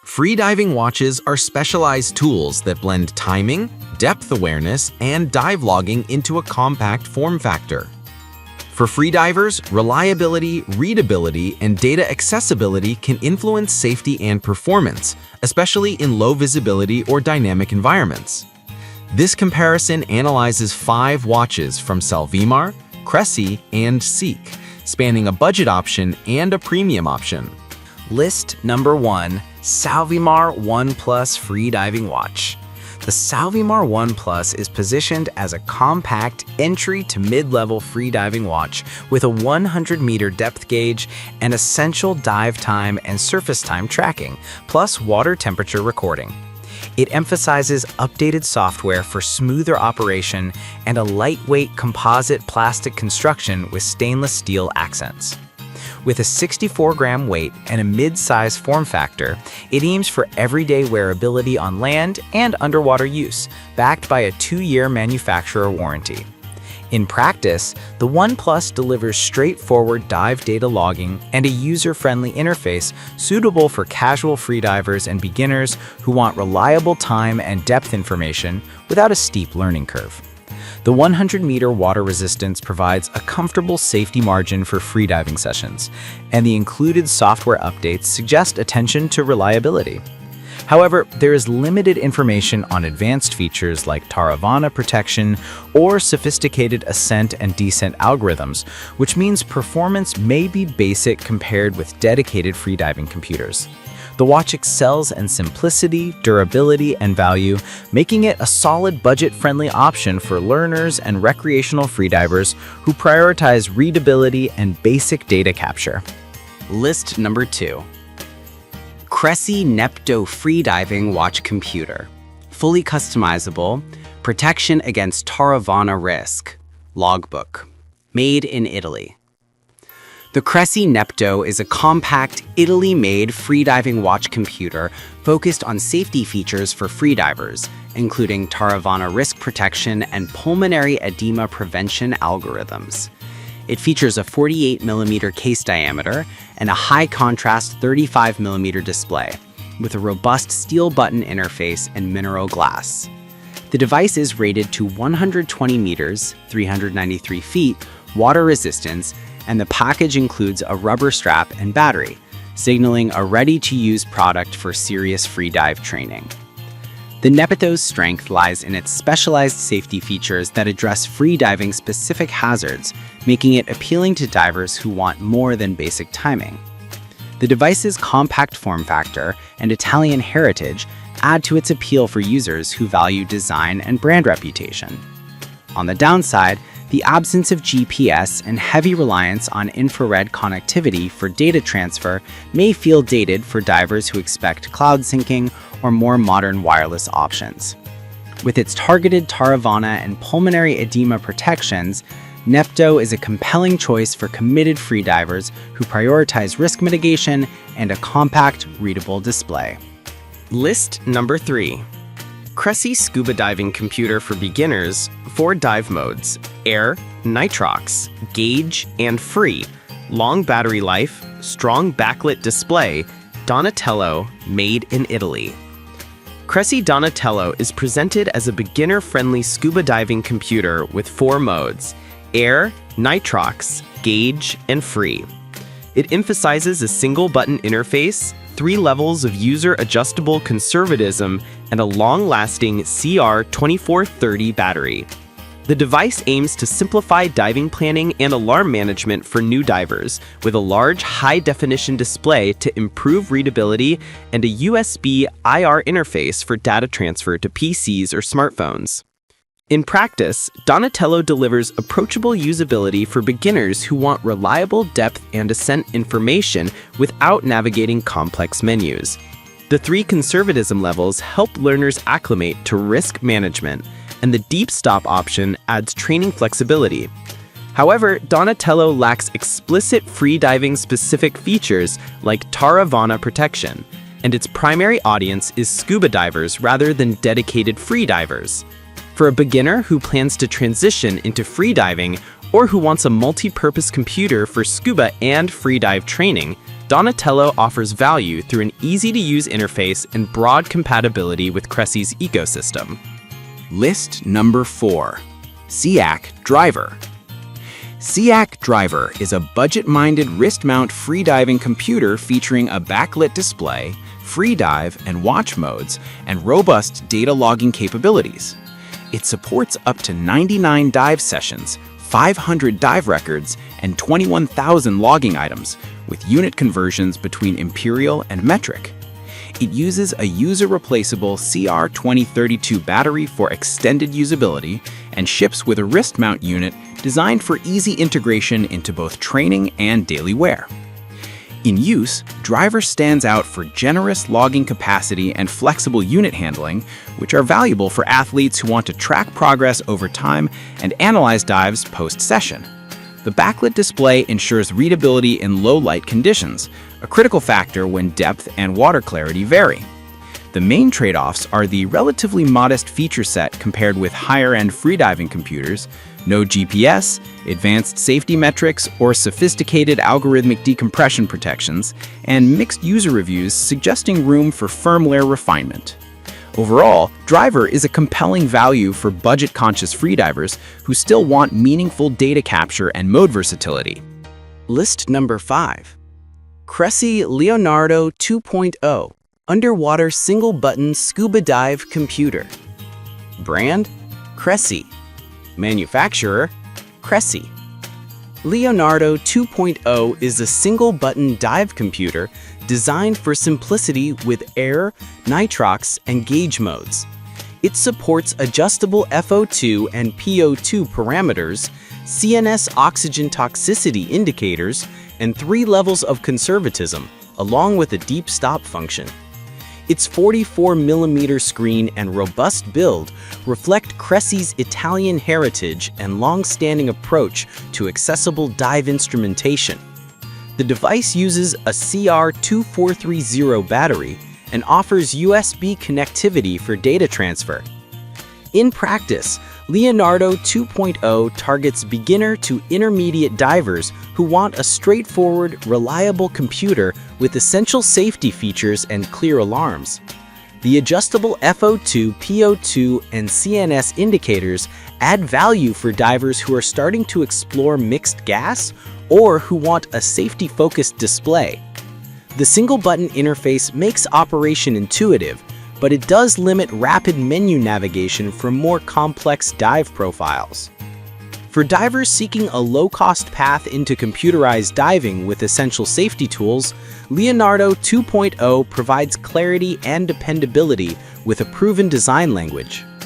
Freediving watches are specialized tools that blend timing, depth awareness, and dive logging into a compact form factor. For freedivers, reliability, readability, and data accessibility can influence safety and performance, especially in low visibility or dynamic environments. This comparison analyzes 5 watches from Salvimar, Cressy, and Seek, spanning a budget option and a premium option. List number 1, Salvimar One Plus Freediving Watch. The Salvimar One Plus is positioned as a compact entry to mid-level freediving watch with a 100-meter depth gauge and essential dive time and surface time tracking, plus water temperature recording. It emphasizes updated software for smoother operation and a lightweight composite plastic construction with stainless steel accents. With a 64-gram weight and a mid-size form factor, it aims for everyday wearability on land and underwater use, backed by a 2-year manufacturer warranty. In practice, the One Plus delivers straightforward dive data logging and a user-friendly interface suitable for casual freedivers and beginners who want reliable time and depth information without a steep learning curve. The 100-meter water resistance provides a comfortable safety margin for freediving sessions, and the included software updates suggest attention to reliability. However, there is limited information on advanced features like Taravana protection or sophisticated ascent and descent algorithms, which means performance may be basic compared with dedicated freediving computers. The watch excels in simplicity, durability, and value, making it a solid budget-friendly option for learners and recreational freedivers who prioritize readability and basic data capture. List number 2. Cressy Nepto Freediving Watch Computer. Fully customizable, protection against Taravana risk. Logbook. Made in Italy. The Cressy Nepto is a compact, Italy-made freediving watch computer focused on safety features for freedivers, including Taravana risk protection and pulmonary edema prevention algorithms. It features a 48mm case diameter and a high-contrast 35mm display, with a robust steel button interface and mineral glass. The device is rated to 120 meters, 393 feet, water resistance, and the package includes a rubber strap and battery, signaling a ready-to-use product for serious freedive training. The Nepto's strength lies in its specialized safety features that address freediving-specific hazards, making it appealing to divers who want more than basic timing. The device's compact form factor and Italian heritage add to its appeal for users who value design and brand reputation. On the downside, the absence of GPS and heavy reliance on infrared connectivity for data transfer may feel dated for divers who expect cloud syncing or more modern wireless options. With its targeted Taravana and pulmonary edema protections, Nepto is a compelling choice for committed freedivers who prioritize risk mitigation and a compact, readable display. List number 3. Cressy Scuba Diving Computer for Beginners, 4 dive modes: Air, Nitrox, Gauge, and Free. Long battery life, strong backlit display, Donatello, made in Italy. Cressy Donatello is presented as a beginner-friendly scuba diving computer with 4 modes: Air, Nitrox, Gauge, and Free. It emphasizes a single-button interface, 3 levels of user-adjustable conservatism, and a long-lasting CR2430 battery. The device aims to simplify diving planning and alarm management for new divers, with a large high-definition display to improve readability and a USB IR interface for data transfer to PCs or smartphones. In practice, Donatello delivers approachable usability for beginners who want reliable depth and ascent information without navigating complex menus. The 3 conservatism levels help learners acclimate to risk management, and the deep stop option adds training flexibility. However, Donatello lacks explicit freediving specific features like Taravana protection, and its primary audience is scuba divers rather than dedicated freedivers. For a beginner who plans to transition into freediving or who wants a multi-purpose computer for scuba and freedive training, Donatello offers value through an easy-to-use interface and broad compatibility with Cressy's ecosystem. List number 4. SEAC Driver. SEAC Driver is a budget-minded wrist-mount freediving computer featuring a backlit display, free dive and watch modes, and robust data logging capabilities. It supports up to 99 dive sessions, 500 dive records, and 21,000 logging items, with unit conversions between imperial and metric. It uses a user-replaceable CR2032 battery for extended usability and ships with a wrist mount unit designed for easy integration into both training and daily wear. In use, Driver stands out for generous logging capacity and flexible unit handling, which are valuable for athletes who want to track progress over time and analyze dives post-session. The backlit display ensures readability in low-light conditions, a critical factor when depth and water clarity vary. The main trade-offs are the relatively modest feature set compared with higher-end freediving computers, no GPS, advanced safety metrics, or sophisticated algorithmic decompression protections, and mixed user reviews suggesting room for firmware refinement. Overall, Driver is a compelling value for budget-conscious freedivers who still want meaningful data capture and mode versatility. List number 5. Cressy Leonardo 2.0 Underwater Single-Button Scuba Dive Computer. Brand: Cressy. Manufacturer: Cressy. Leonardo 2.0 is a single-button dive computer designed for simplicity with air, nitrox, and gauge modes. It supports adjustable FO2 and PO2 parameters, CNS oxygen toxicity indicators, and 3 levels of conservatism, along with a deep stop function. Its 44mm screen and robust build reflect Cressy's Italian heritage and long-standing approach to accessible dive instrumentation. The device uses a CR2430 battery and offers USB connectivity for data transfer. In practice, Leonardo 2.0 targets beginner to intermediate divers who want a straightforward, reliable computer with essential safety features and clear alarms. The adjustable FO2, PO2, and CNS indicators add value for divers who are starting to explore mixed gas or who want a safety-focused display. The single-button interface makes operation intuitive, but it does limit rapid menu navigation for more complex dive profiles. For divers seeking a low-cost path into computerized diving with essential safety tools, Leonardo 2.0 provides clarity and dependability with a proven design language.